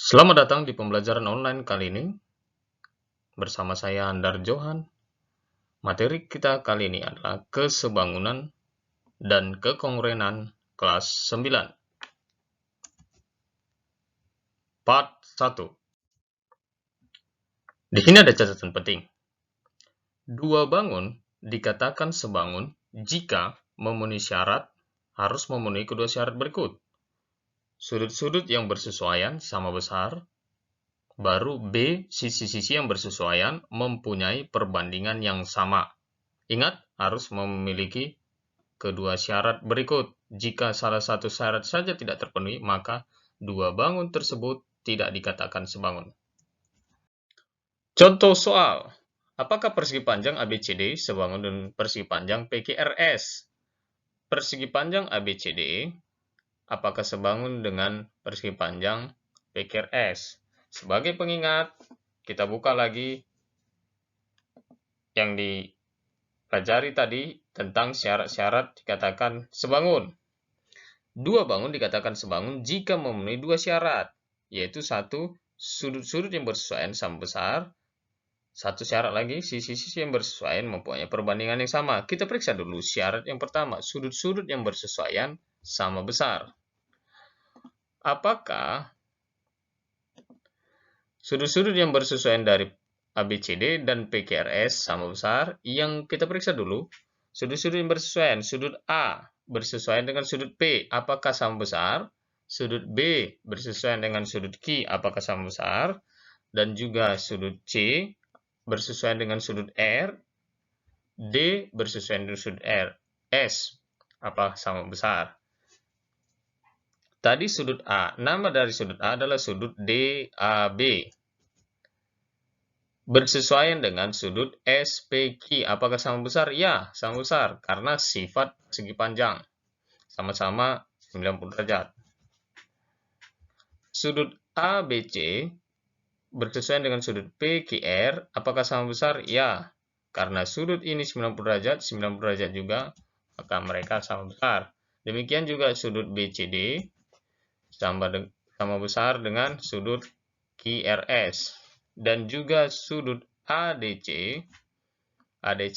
Selamat datang di pembelajaran online kali ini. Bersama saya Andar Johan. Materi kita kali ini adalah kesebangunan dan kekongruenan kelas 9. Part 1. Di sini ada catatan penting. Dua bangun dikatakan sebangun jika memenuhi syarat, harus memenuhi kedua syarat berikut. Sudut-sudut yang bersesuaian sama besar, baru B, sisi-sisi yang bersesuaian mempunyai perbandingan yang sama. Ingat, harus memiliki kedua syarat berikut. Jika salah satu syarat saja tidak terpenuhi, maka dua bangun tersebut tidak dikatakan sebangun. Contoh soal. Apakah persegi panjang ABCD sebangun dengan persegi panjang PQRS? Persegi panjang ABCD apakah sebangun dengan persegi panjang PQRS? Sebagai pengingat, kita buka lagi yang dipelajari tadi tentang syarat-syarat dikatakan sebangun. Dua bangun dikatakan sebangun jika memenuhi dua syarat, yaitu satu, sudut-sudut yang bersesuaian sama besar. Satu syarat lagi, sisi-sisi yang bersesuaian mempunyai perbandingan yang sama. Kita periksa dulu syarat yang pertama, sudut-sudut yang bersesuaian sama besar. Apakah sudut-sudut yang bersesuaian dari ABCD dan PQRS sama besar? Yang kita periksa dulu, sudut-sudut yang bersesuaian, sudut A bersesuaian dengan sudut P, apakah sama besar? Sudut B bersesuaian dengan sudut Q, apakah sama besar? Dan juga sudut C bersesuaian dengan sudut R, D bersesuaian dengan sudut R, S, apa sama besar? Tadi sudut A, nama dari sudut A adalah sudut DAB. Bersesuaian dengan sudut SPQ, apakah sama besar? Ya, sama besar, karena sifat segi panjang. Sama-sama 90 derajat. Sudut ABC bersesuaian dengan sudut PQR, apakah sama besar? Ya, karena sudut ini 90 derajat, 90 derajat juga, maka mereka sama besar. Demikian juga sudut BCD sama besar dengan sudut QRS. Dan juga sudut ADC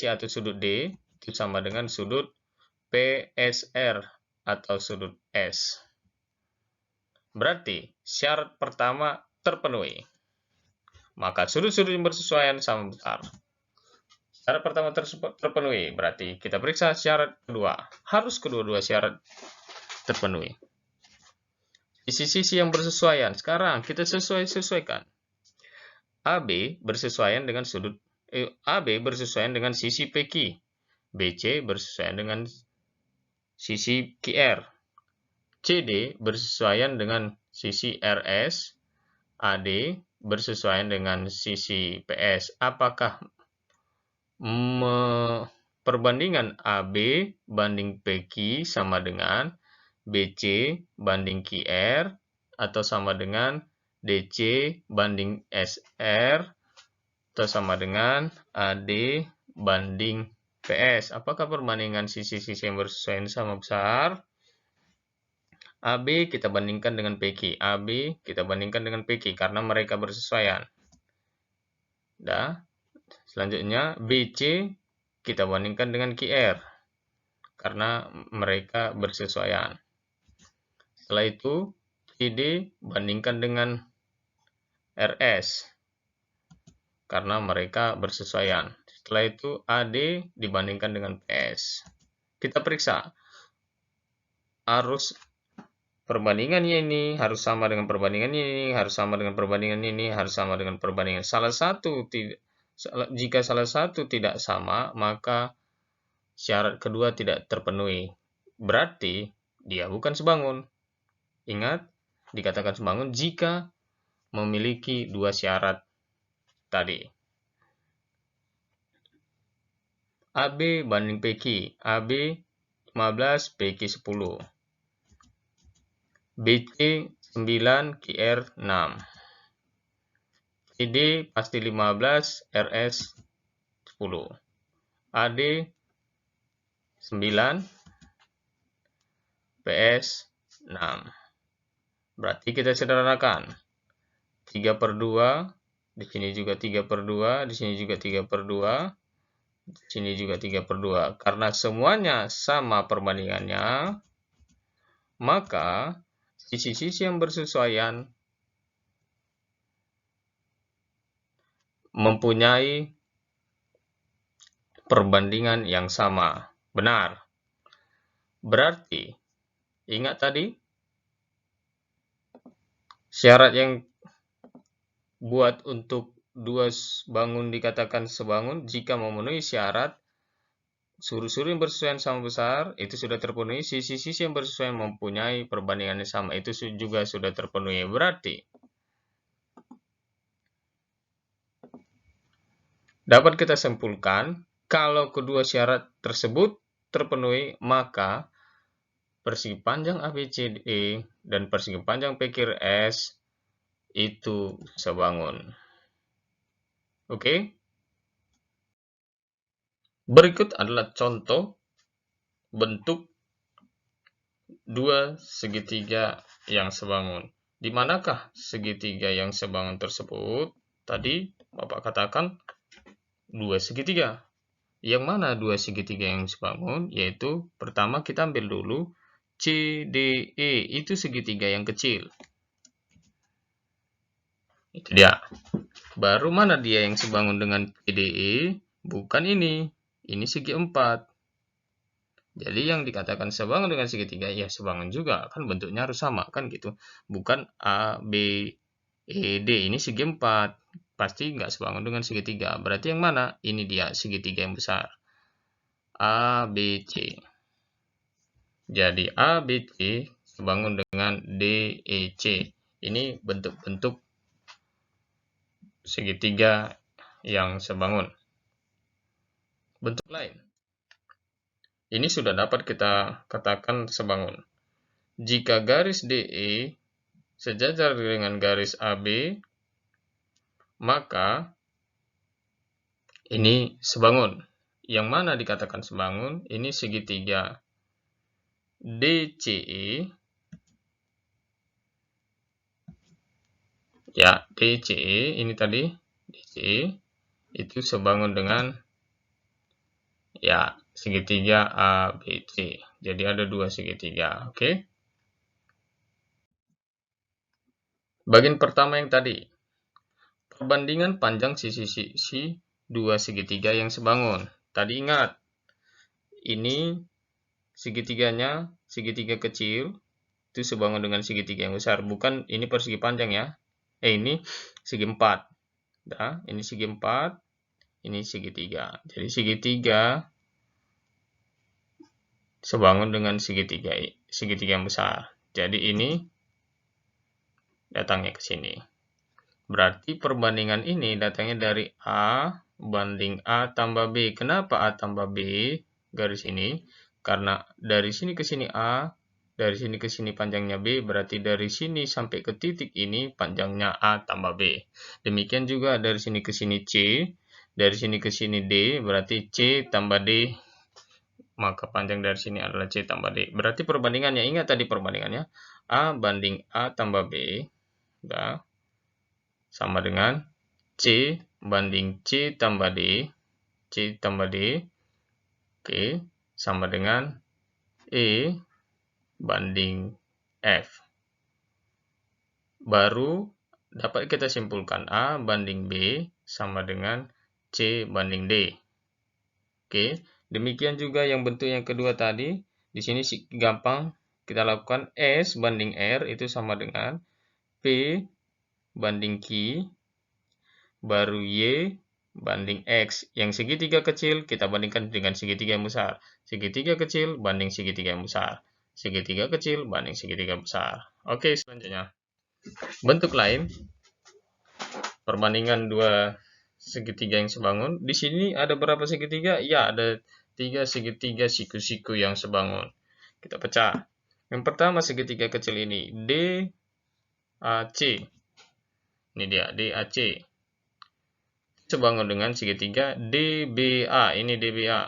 atau sudut D itu sama dengan sudut PSR atau sudut S. Berarti syarat pertama terpenuhi. Maka sudut-sudut yang bersesuaian sama besar. Syarat pertama terpenuhi, berarti kita periksa syarat kedua. Harus kedua-dua syarat terpenuhi. Sisi-sisi yang bersesuaian, sekarang kita sesuaikan. AB bersesuaian dengan sisi PQ. BC bersesuaian dengan sisi QR. CD bersesuaian dengan sisi RS. AD bersesuaian dengan sisi PS. Apakah perbandingan AB banding PQ sama dengan BC banding QR atau sama dengan DC banding SR atau sama dengan AD banding PS. Apakah perbandingan sisi-sisi yang bersesuaian sama besar? AB kita bandingkan dengan PQ. AB kita bandingkan dengan PQ karena mereka bersesuaian. Selanjutnya BC kita bandingkan dengan QR karena mereka bersesuaian. Setelah itu CD bandingkan dengan RS karena mereka bersesuaian. Setelah itu AD dibandingkan dengan PS. Kita periksa. Harus perbandingannya ini harus sama dengan perbandingan ini, harus sama dengan perbandingan ini, harus sama dengan perbandingan. Jika salah satu tidak sama, maka syarat kedua tidak terpenuhi. Berarti dia bukan sebangun. Ingat, dikatakan sebangun jika memiliki dua syarat tadi. AB banding PQ. AB 15, PQ 10. BC 9, QR 6. CD pasti 15, RS 10. AD 9, PS 6. Berarti kita sederhanakan. 3/2, di sini juga 3/2, di sini juga 3/2, di sini juga 3/2. Karena semuanya sama perbandingannya, maka sisi-sisi yang bersesuaian mempunyai perbandingan yang sama. Benar. Berarti, ingat tadi, syarat yang buat untuk dua bangun dikatakan sebangun jika memenuhi syarat sudut-sudut yang bersesuaian sama besar itu sudah terpenuhi, sisi-sisi yang bersesuaian mempunyai perbandingan yang sama itu juga sudah terpenuhi. Berarti dapat kita simpulkan kalau kedua syarat tersebut terpenuhi, maka persegi panjang ABCD dan persegi panjang PQRS itu sebangun. Oke? Berikut adalah contoh bentuk dua segitiga yang sebangun. Di manakah segitiga yang sebangun tersebut? Tadi Bapak katakan dua segitiga. Yang mana dua segitiga yang sebangun? Yaitu pertama kita ambil dulu CDE, itu segitiga yang kecil. Itu dia. Baru mana dia yang sebangun dengan CDE? Bukan ini. Ini segi 4. Jadi yang dikatakan sebangun dengan segitiga, ya sebangun juga. Kan bentuknya harus sama, kan gitu. Bukan A, B, E, D. Ini segi 4. Pasti nggak sebangun dengan segitiga. Berarti yang mana? Ini dia segitiga yang besar. A, B, C. Jadi A, B, C sebangun dengan D, E, C. Ini bentuk-bentuk segitiga yang sebangun. Bentuk lain. Ini sudah dapat kita katakan sebangun. Jika garis DE sejajar dengan garis AB, maka ini sebangun. Yang mana dikatakan sebangun? Ini segitiga DCE. Ya, DCE ini tadi DCE itu sebangun dengan ya segitiga ABC. Jadi ada dua segitiga, oke? Bagian pertama yang tadi, perbandingan panjang sisi-sisi dua segitiga yang sebangun. Tadi ingat, ini segitiganya, segitiga kecil, itu sebangun dengan segitiga yang besar. Bukan ini persegi panjang ya. Ini segi 4. Nah, ini segi 4, ini segitiga. Jadi segitiga sebangun dengan segitiga yang besar. Jadi ini datangnya ke sini. Berarti perbandingan ini datangnya dari A banding A tambah B. Kenapa A tambah B garis ini? Karena dari sini ke sini A, dari sini ke sini panjangnya B, berarti dari sini sampai ke titik ini panjangnya A tambah B. Demikian juga dari sini ke sini C, dari sini ke sini D, berarti C tambah D, maka panjang dari sini adalah C tambah D. Berarti perbandingannya, ingat tadi perbandingannya, A banding A tambah B, udah, sama dengan C banding C tambah D, C tambah D, oke, sama dengan E banding F. Baru dapat kita simpulkan A banding B sama dengan C banding D. Oke, demikian juga yang bentuk yang kedua tadi. Di sini gampang kita lakukan S banding R itu sama dengan P banding Q baru Y banding X. Yang segitiga kecil kita bandingkan dengan segitiga yang besar. Segitiga kecil banding segitiga yang besar. Segitiga kecil banding segitiga besar. Oke, selanjutnya. Bentuk lain, perbandingan dua segitiga yang sebangun. Di sini ada berapa segitiga? Ya, ada 3 segitiga siku-siku yang sebangun. Kita pecah. Yang pertama segitiga kecil ini, DAC. Ini dia, DAC. Sebangun dengan segitiga DBA. Ini DBA.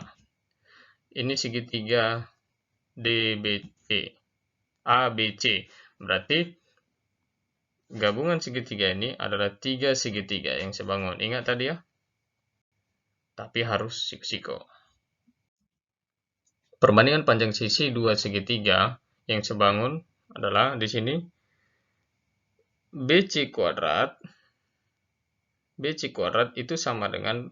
Ini segitiga DBC. ABC. Berarti gabungan segitiga ini adalah 3 segitiga yang sebangun. Ingat tadi ya? Tapi harus siku-siku. Perbandingan panjang sisi dua segitiga yang sebangun adalah di sini BC kuadrat. BC kuadrat itu sama dengan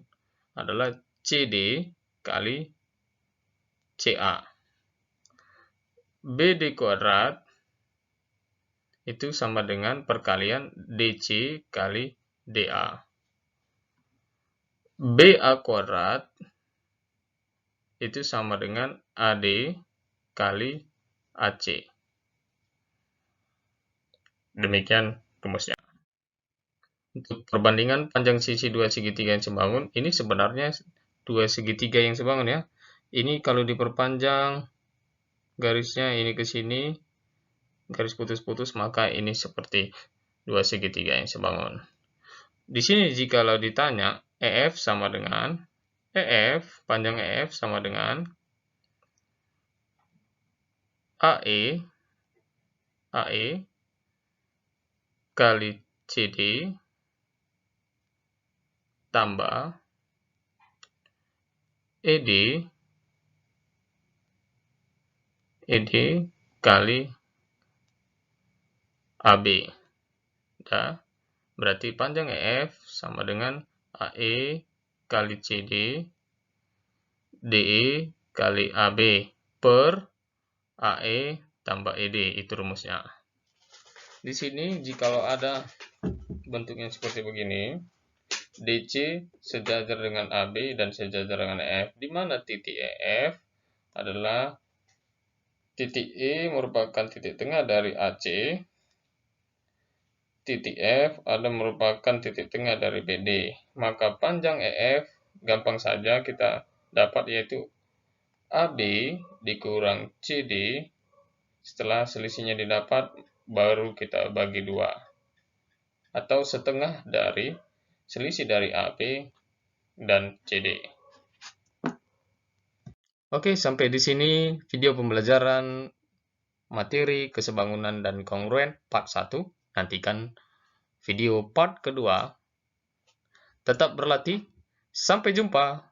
adalah CD kali CA. BD kuadrat itu sama dengan perkalian DC kali DA. BA kuadrat itu sama dengan AD kali AC. Demikian rumusnya. Untuk perbandingan panjang sisi dua segitiga yang sebangun, ini sebenarnya dua segitiga yang sebangun ya. Ini kalau diperpanjang garisnya ini ke sini, garis putus-putus, maka ini seperti dua segitiga yang sebangun. Di sini jikalau ditanya EF sama dengan panjang EF sama dengan AE kali CD tambah ED kali AB. Ya, berarti panjang EF sama dengan AE kali CD DE kali AB per AE tambah ED. Itu rumusnya. Di sini jikalau ada bentuknya seperti begini, DC sejajar dengan AB dan sejajar dengan EF, di mana titik EF adalah titik E merupakan titik tengah dari AC, titik F adalah merupakan titik tengah dari BD. Maka panjang EF gampang saja kita dapat, yaitu AB dikurang CD. Setelah selisihnya didapat, baru kita bagi 2. Atau setengah dari selisih dari AB dan CD. Oke, sampai di sini video pembelajaran materi kesebangunan dan kongruen part 1. Nantikan video part kedua. Tetap berlatih. Sampai jumpa.